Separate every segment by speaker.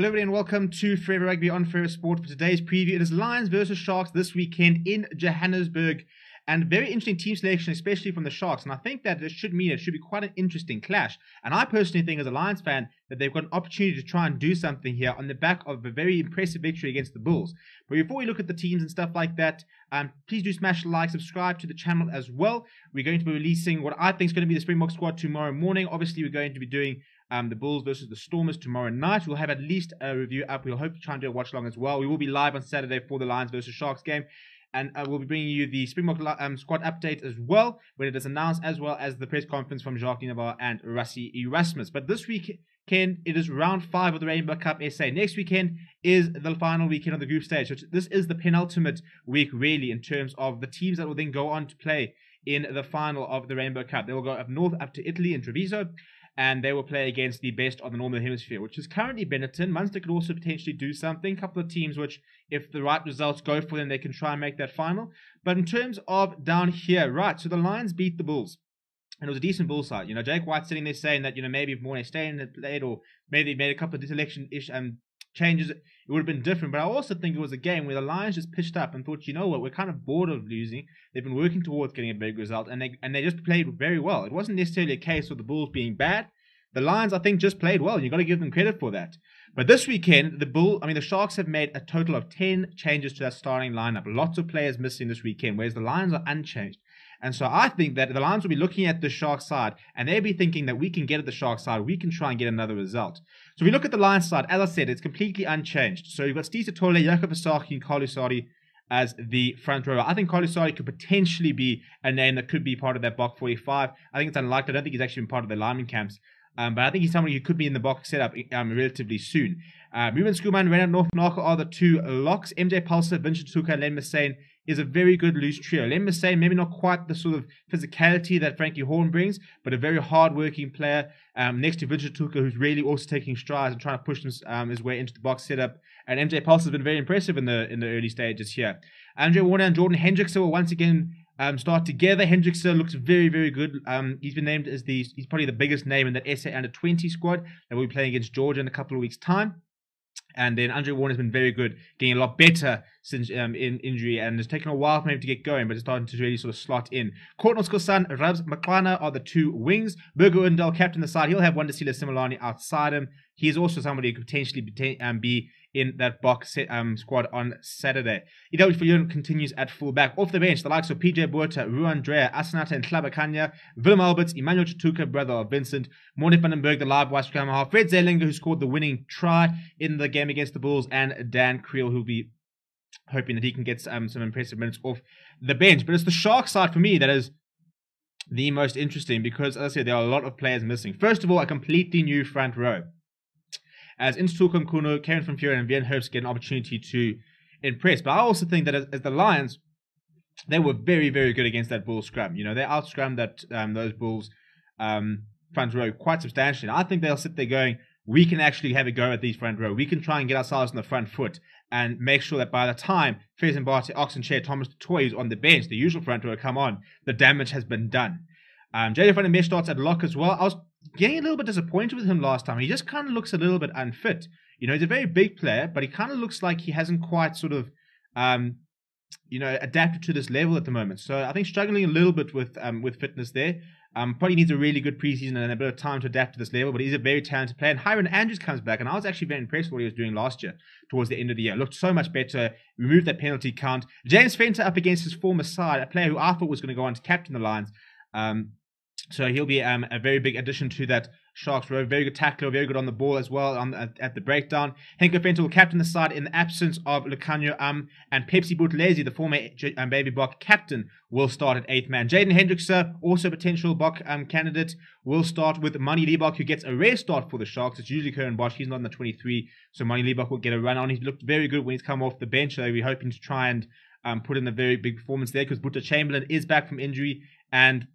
Speaker 1: Hello everybody and welcome to Forever Rugby on Forever Sport. For today's preview, it is Lions versus Sharks this weekend in Johannesburg. And very interesting team selection, especially from the Sharks. And I think that it should be quite an interesting clash. And I personally think as a Lions fan that they've got an opportunity to try and do something here on the back of a very impressive victory against the Bulls. But before we look at the teams and stuff like that, please do smash the like, subscribe to the channel as well. We're going to be releasing what I think is going to be the Springbok squad tomorrow morning. Obviously, we're going to be doing the Bulls versus the Stormers tomorrow night. We'll have at least a review up. We'll hope to try and do a watch along as well. We will be live on Saturday for the Lions versus Sharks game. And we'll be bringing you the Springbok squad update as well, when it is announced, as well as the press conference from Jacques Nienaber and Rassie Erasmus. But this weekend, it is round 5 of the Rainbow Cup SA. Next weekend is the final weekend of the group stage. So this is the penultimate week, really, in terms of the teams that will then go on to play in the final of the Rainbow Cup. They will go up north, up to Italy in Treviso, and they will play against the best of the Northern Hemisphere, which is currently Benetton. Munster could also potentially do something. A couple of teams which, if the right results go for them, they can try and make that final. But in terms of down here, right, so the Lions beat the Bulls. And it was a decent Bull side. You know, Jake White sitting there saying that, maybe if Mornay Steyn had played, or maybe they made a couple of selection-ish changes, it would have been different. But I also think it was a game where the Lions just pitched up and thought, you know what, we're kind of bored of losing. They've been working towards getting a big result, and they just played very well. It wasn't necessarily a case of the Bulls being bad. The Lions, I think, just played well, and you've got to give them credit for that. But this weekend, the Sharks have made a total of 10 changes to that starting lineup. Lots of players missing this weekend, whereas the Lions are unchanged. And so I think that the Lions will be looking at the Sharks side, and they'll be thinking that we can get at the Sharks side, we can try and get another result. So we look at the Lions side, as I said, it's completely unchanged. So you've got Steve Tole, Jacob Asaki, and Carlu Sari as the front rower. I think Carlu Sari could potentially be a name that could be part of that Bok 45. I think it's unlikely. I don't think he's actually been part of the lineman camps. But I think he's somebody who could be in the box setup relatively soon. Ruben Schoeman, Renat North Narco are the two locks. MJ Pulser, Vincent Tuka, Len Massane is a very good loose trio. Len Massane, maybe not quite the sort of physicality that Frankie Horn brings, but a very hard-working player next to Vincent Tuka, who's really also taking strides and trying to push his way into the box setup. And MJ Pulser has been very impressive in the early stages here. Andre Warner and Jordan Hendrickse will once again start together. Hendrickse looks very, very good. He's been named as he's probably the biggest name in that SA Under-20 squad that will be playing against Georgia in a couple of weeks' time. And then Andre Warner has been very good, getting a lot better since in injury, and it's taken a while for him to get going, but it's starting to really sort of slot in. Courtnall Skosan, Rabs Maklana are the two wings. Burger Undal captain the side. He'll have Wandisile Similani outside him. He's also somebody who could potentially be in that box squad on Saturday. Idawi Viljoen continues at fullback. Off the bench, the likes of PJ Buerta, Ruan Dreyer, Asanata and Tlabakanya, Willem Alberts, Emmanuel Chituka, brother of Vincent, Morne van den Berg, the live wide scrum half, Fred Zeilinger, who scored the winning try in the game against the Bulls, and Dan Creel, who'll be hoping that he can get some impressive minutes off the bench. But it's the Sharks side for me that is the most interesting, because, as I said, there are a lot of players missing. First of all, a completely new front row, as Instukum Kuno, Karen van Vuren, and Vian Herbst get an opportunity to impress. But I also think that as the Lions, they were very, very good against that Bulls scrum. You know, they out-scrummed those Bulls front row quite substantially. And I think they'll sit there going, we can actually have a go at these front row. We can try and get ourselves on the front foot and make sure that by the time Fez and Barty, Oxenshare, Thomas Toy is on the bench, the usual front row come on, the damage has been done. Jaden van der Mesh starts at lock as well. I was getting a little bit disappointed with him last time. He just kind of looks a little bit unfit. You know, he's a very big player, but he kind of looks like he hasn't quite sort of, adapted to this level at the moment. So I think struggling a little bit with fitness there. Probably needs a really good preseason and a bit of time to adapt to this level, but he's a very talented player. And Hiron Andrews comes back, and I was actually very impressed with what he was doing last year towards the end of the year. Looked so much better, removed that penalty count. James Fenter up against his former side, a player who I thought was going to go on to captain the Lions. So he'll be a very big addition to that Sharks row. Very good tackler, very good on the ball as well at the breakdown. Henko Fenter will captain the side in the absence of Lucanio and Pepsi Buthelezi, the former Baby Bok captain, will start at 8th man. Jaden Hendrickse, also potential Bok candidate, will start with Mani Liebach, who gets a rare start for the Sharks. It's usually Kieran Bosch. He's not in the 23, so Mani Liebach will get a run on. He's looked very good when he's come off the bench, so we're hoping to try and put in a very big performance there, because Buta Chamberlain is back from injury, and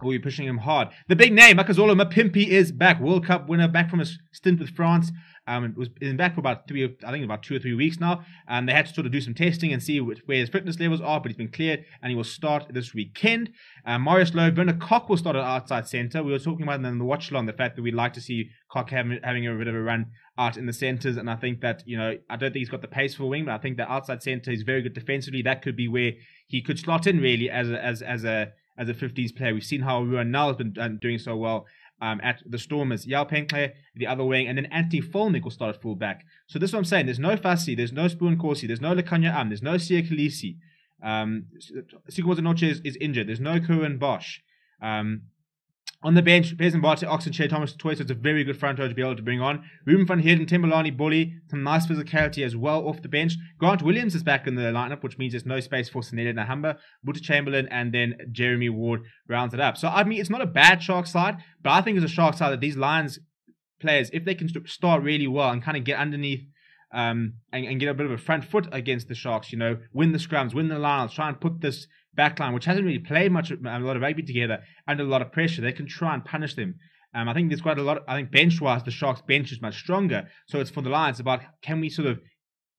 Speaker 1: We'll be pushing him hard. The big name, Makazole Mapimpi, is back. World Cup winner, back from his stint with France. It was back for about 2 or 3 weeks now. They had to sort of do some testing and see where his fitness levels are, but he's been cleared and he will start this weekend. Marius Lowe, Werner Koch will start at outside centre. We were talking about in the watch along the fact that we'd like to see Koch having a bit of a run out in the centres, and I think that, I don't think he's got the pace for a wing, but I think that outside centre is very good defensively. That could be where he could slot in really as a 15s player. We've seen how Ruan Nel has been doing so well at the Stormers. Yao Penkle, the other wing, and then Anthony Folnick will start at full back. So this is what I'm saying. There's no Fassi, there's no Spoon Corsi, there's no Lekanya there's no Sia Khaleesi. Sigurd is injured. There's no Cohen Bosch. On the bench, Bez Mbate, Oxenchair, Thomas Toy, so it's a very good front row to be able to bring on. Ruben van Heerden, Timberlani, Bully, some nice physicality as well off the bench. Grant Williams is back in the lineup, which means there's no space for Sanele Nahamba, Buta Chamberlain, and then Jeremy Ward rounds it up. So, I mean, it's not a bad Sharks side, but I think it's a Sharks side that these Lions players, if they can start really well and kind of get underneath and get a bit of a front foot against the Sharks, win the scrums, win the lineouts, try and put this backline, which hasn't really played a lot of rugby together, under a lot of pressure. They can try and punish them. I think there's quite a lot. I think bench-wise, the Sharks' bench is much stronger. So it's for the Lions about, can we sort of,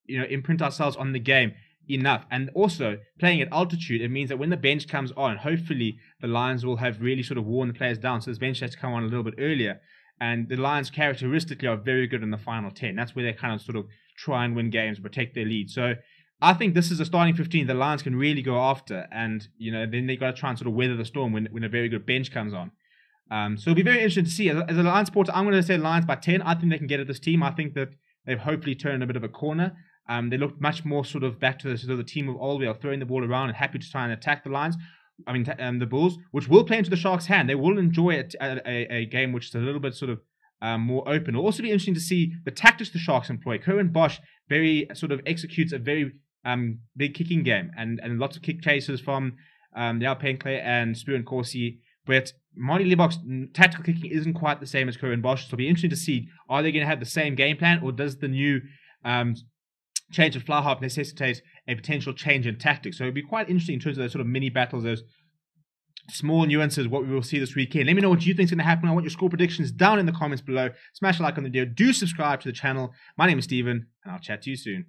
Speaker 1: imprint ourselves on the game enough? And also, playing at altitude, it means that when the bench comes on, hopefully the Lions will have really sort of worn the players down. So this bench has to come on a little bit earlier. And the Lions characteristically are very good in the final 10. That's where they kind of sort of try and win games, protect their lead. So I think this is a starting 15 the Lions can really go after, and then they got to try and sort of weather the storm when a very good bench comes on. So it'll be very interesting to see. As a Lions supporter, I'm going to say Lions by 10. I think they can get at this team. I think that they've hopefully turned a bit of a corner. They look much more sort of back to the team of old. They are throwing the ball around and happy to try and attack the Lions. The Bulls, which will play into the Sharks' hand. They will enjoy a game which is a little bit sort of more open. It'll also be interesting to see the tactics the Sharks employ. Cohen Bosch very sort of executes a very big kicking game and lots of kick chases from Yao Penkle and Spoon Corsi. But Marty Libbok's tactical kicking isn't quite the same as Cohen Bosch. So it'll be interesting to see, are they going to have the same game plan, or does the new change of fly half necessitate a potential change in tactics? So it'll be quite interesting in terms of those sort of mini battles, those small nuances, what we will see this weekend. Let me know what you think is going to happen. I want your score predictions down in the comments below. Smash a like on the video. Do subscribe to the channel. My name is Steven, and I'll chat to you soon.